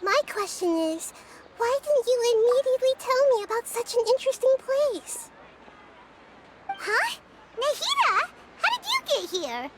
My question is, why didn't you immediately tell me about such an interesting place? Huh? Nahida? How did you get here?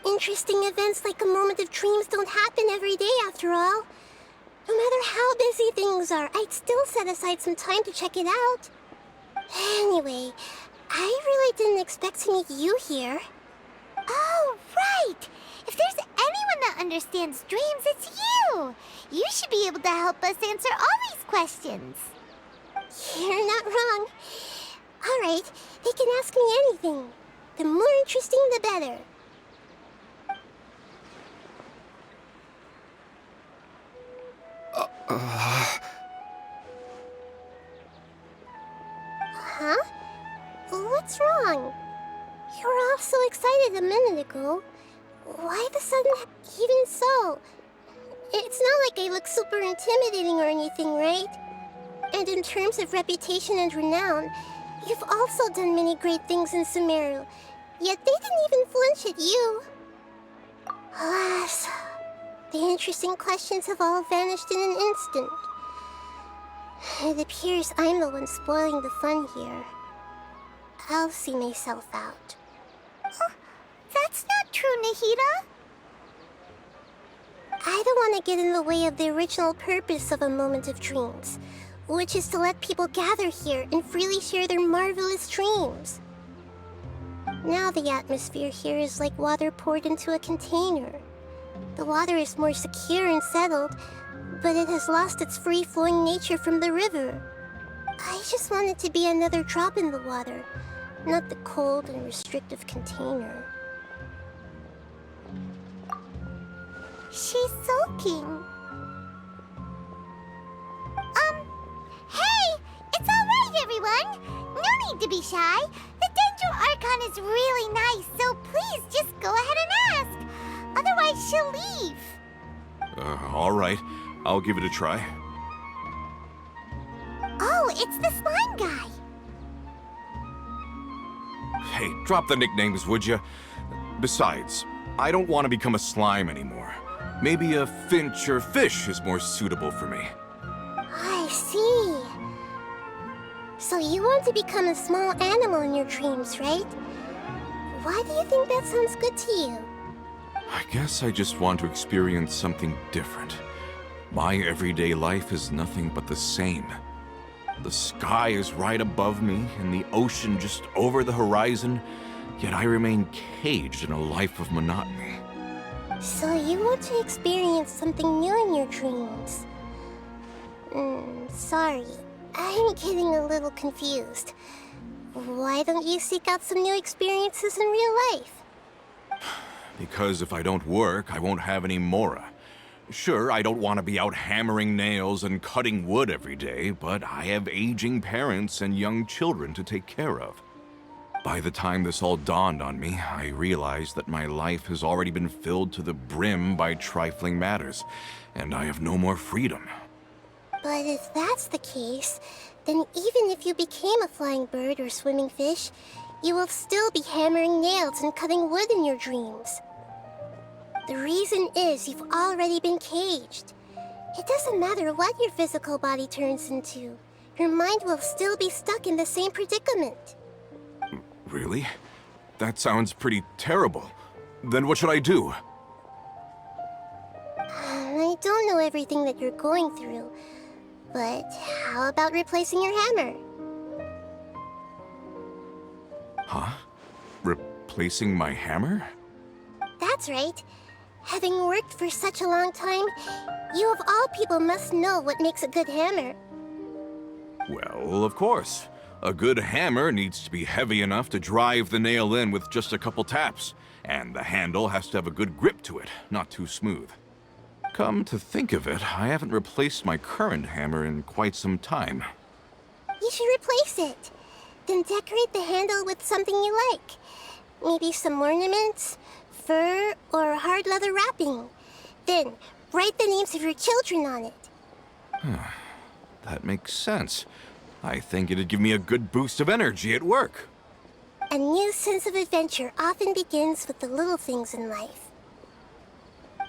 Interesting events like a moment of dreams don't happen every day after all. No matter how busy things are, I'd still set aside some time to check it out. Anyway, I really didn't expect to meet you here. Oh, right! If there's anyone that understands dreams, it's you! You should be able to help us answer all these questions. You're not wrong. All right, they can ask me anything. The more interesting, the better. Huh? What's wrong? You were all so excited a minute ago. Why the sudden... Even so, it's not like I look super intimidating or anything, right? And in terms of reputation and renown, you've also done many great things in Sumeru, yet they didn't even flinch at you. Alas, the interesting questions have all vanished in an instant. It appears I'm the one spoiling the fun here. I'll see myself out. Oh, that's not true, Nahida. I don't want to get in the way of the original purpose of a moment of dreams, which is to let people gather here and freely share their marvelous dreams. Now the atmosphere here is like water poured into a container. The water is more secure and settled, but it has lost its free-flowing nature from the river. I just want it to be another drop in the water, not the cold and restrictive container. She's sulking. Hey! It's all right, everyone! No need to be shy. The Dendro Archon is really nice, so please just go ahead and ask. Otherwise, she'll leave. All right. I'll give it a try. Oh, it's the slime guy. Hey, drop the nicknames, would you? Besides, I don't want to become a slime anymore. Maybe a finch or fish is more suitable for me. I see. So you want to become a small animal in your dreams, right? Why do you think that sounds good to you? I guess I just want to experience something different. My everyday life is nothing but the same. The sky is right above me and the ocean just over the horizon, yet I remain caged in a life of monotony. So you want to experience something new in your dreams? Sorry. I'm getting a little confused. Why don't you seek out some new experiences in real life? Because if I don't work, I won't have any Mora. Sure, I don't want to be out hammering nails and cutting wood every day, but I have aging parents and young children to take care of. By the time this all dawned on me, I realized that my life has already been filled to the brim by trifling matters, and I have no more freedom. But if that's the case, then even if you became a flying bird or swimming fish, you will still be hammering nails and cutting wood in your dreams. The reason is you've already been caged. It doesn't matter what your physical body turns into. Your mind will still be stuck in the same predicament. Really? That sounds pretty terrible. Then what should I do? I don't know everything that you're going through, but how about replacing your hammer? Huh? Replacing my hammer? That's right. Having worked for such a long time, you of all people must know what makes a good hammer. Well, of course. A good hammer needs to be heavy enough to drive the nail in with just a couple taps, and the handle has to have a good grip to it, not too smooth. Come to think of it, I haven't replaced my current hammer in quite some time. You should replace it. Then decorate the handle with something you like. Maybe some ornaments, fur, or hard leather wrapping. Then write the names of your children on it. That makes sense. I think it'd give me a good boost of energy at work. A new sense of adventure often begins with the little things in life.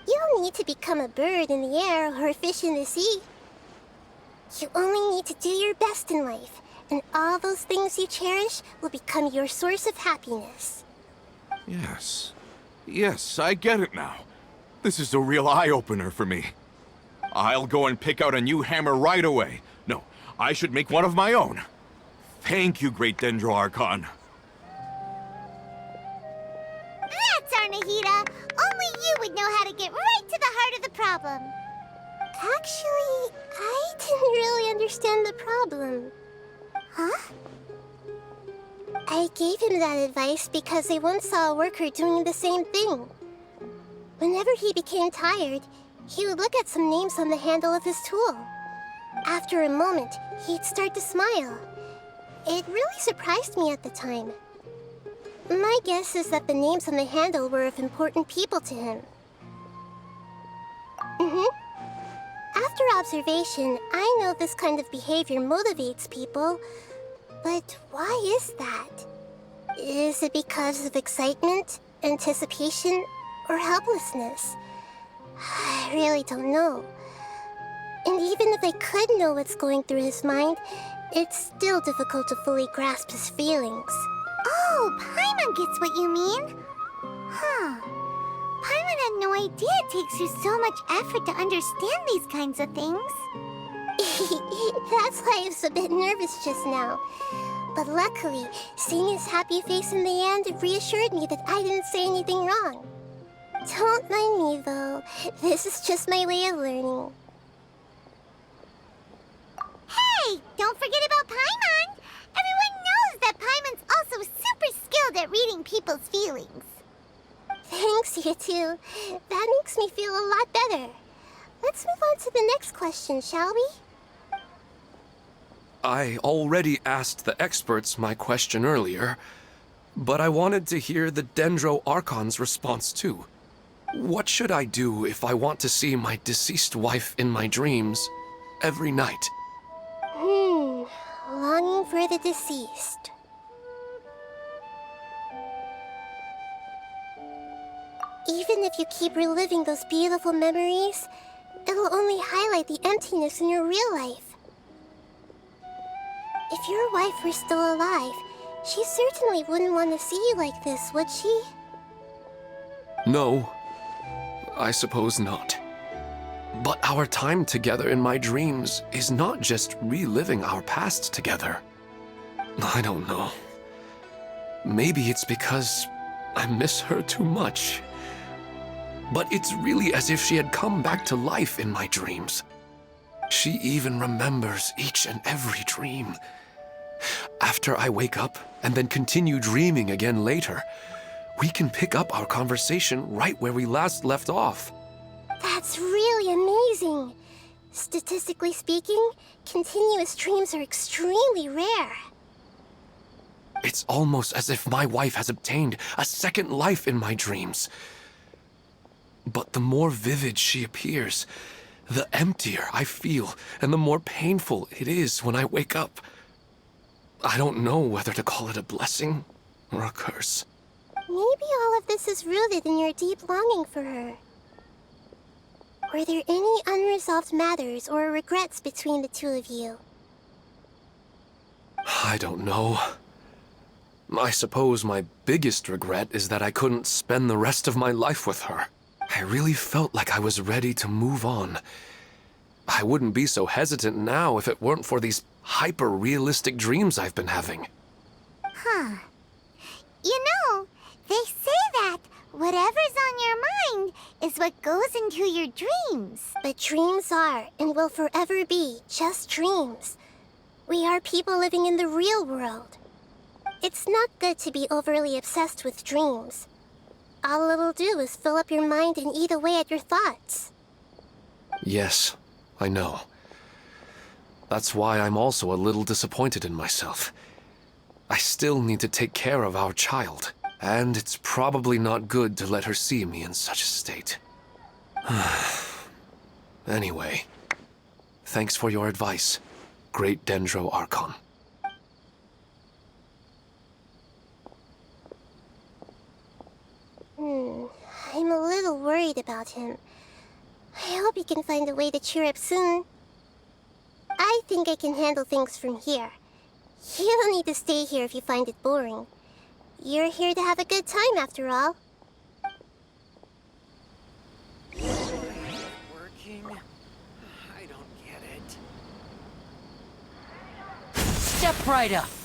You don't need to become a bird in the air or a fish in the sea. You only need to do your best in life, and all those things you cherish will become your source of happiness. Yes. Yes, I get it now. This is a real eye-opener for me. I'll go and pick out a new hammer right away. No, I should make one of my own. Thank you, Great Dendro Archon. That's our Nahida. Only you would know how to get right to the heart of the problem. Actually, I didn't really understand the problem. Huh? I gave him that advice because I once saw a worker doing the same thing. Whenever he became tired, he would look at some names on the handle of his tool. After a moment, he'd start to smile. It really surprised me at the time. My guess is that the names on the handle were of important people to him. After observation, I know this kind of behavior motivates people. But why is that? Is it because of excitement, anticipation, or helplessness? I really don't know. And even if I could know what's going through his mind, it's still difficult to fully grasp his feelings. Oh, Paimon gets what you mean. Huh. Paimon had no idea it takes you so much effort to understand these kinds of things. That's why I was a bit nervous just now. But luckily, seeing his happy face in the end reassured me that I didn't say anything wrong. Don't mind me, though. This is just my way of learning. Hey, don't forget about Paimon. Everyone knows that Paimon's also super skilled at reading people's feelings. Thanks, you two. That makes me feel a lot better. Let's move on to the next question, shall we? I already asked the experts my question earlier, but I wanted to hear the Dendro Archon's response too. What should I do if I want to see my deceased wife in my dreams every night? Longing for the deceased. Even if you keep reliving those beautiful memories, it'll only highlight the emptiness in your real life. If your wife were still alive, she certainly wouldn't want to see you like this, would she? No, I suppose not. But our time together in my dreams is not just reliving our past together. I don't know. Maybe it's because I miss her too much. But it's really as if she had come back to life in my dreams. She even remembers each and every dream. After I wake up and then continue dreaming again later, we can pick up our conversation right where we last left off. That's really amazing. Statistically speaking, continuous dreams are extremely rare. It's almost as if my wife has obtained a second life in my dreams. But the more vivid she appears, the emptier I feel, and the more painful it is when I wake up. I don't know whether to call it a blessing or a curse. Maybe all of this is rooted in your deep longing for her. Were there any unresolved matters or regrets between the two of you? I don't know. I suppose my biggest regret is that I couldn't spend the rest of my life with her. I really felt like I was ready to move on. I wouldn't be so hesitant now if it weren't for these hyper-realistic dreams I've been having. Huh. You know, they say that whatever's on your mind is what goes into your dreams. But dreams are, and will forever be, just dreams. We are people living in the real world. It's not good to be overly obsessed with dreams. All it'll do is fill up your mind and eat away at your thoughts. Yes, I know. That's why I'm also a little disappointed in myself. I still need to take care of our child, and it's probably not good to let her see me in such a state. Anyway, thanks for your advice, Great Dendro Archon. I'm a little worried worried about him. I hope he can find a way to cheer up soon. I think I can handle things from here. You don't need to stay here if you find it boring. You're here to have a good time, after all. Working? I don't get it. Step right up.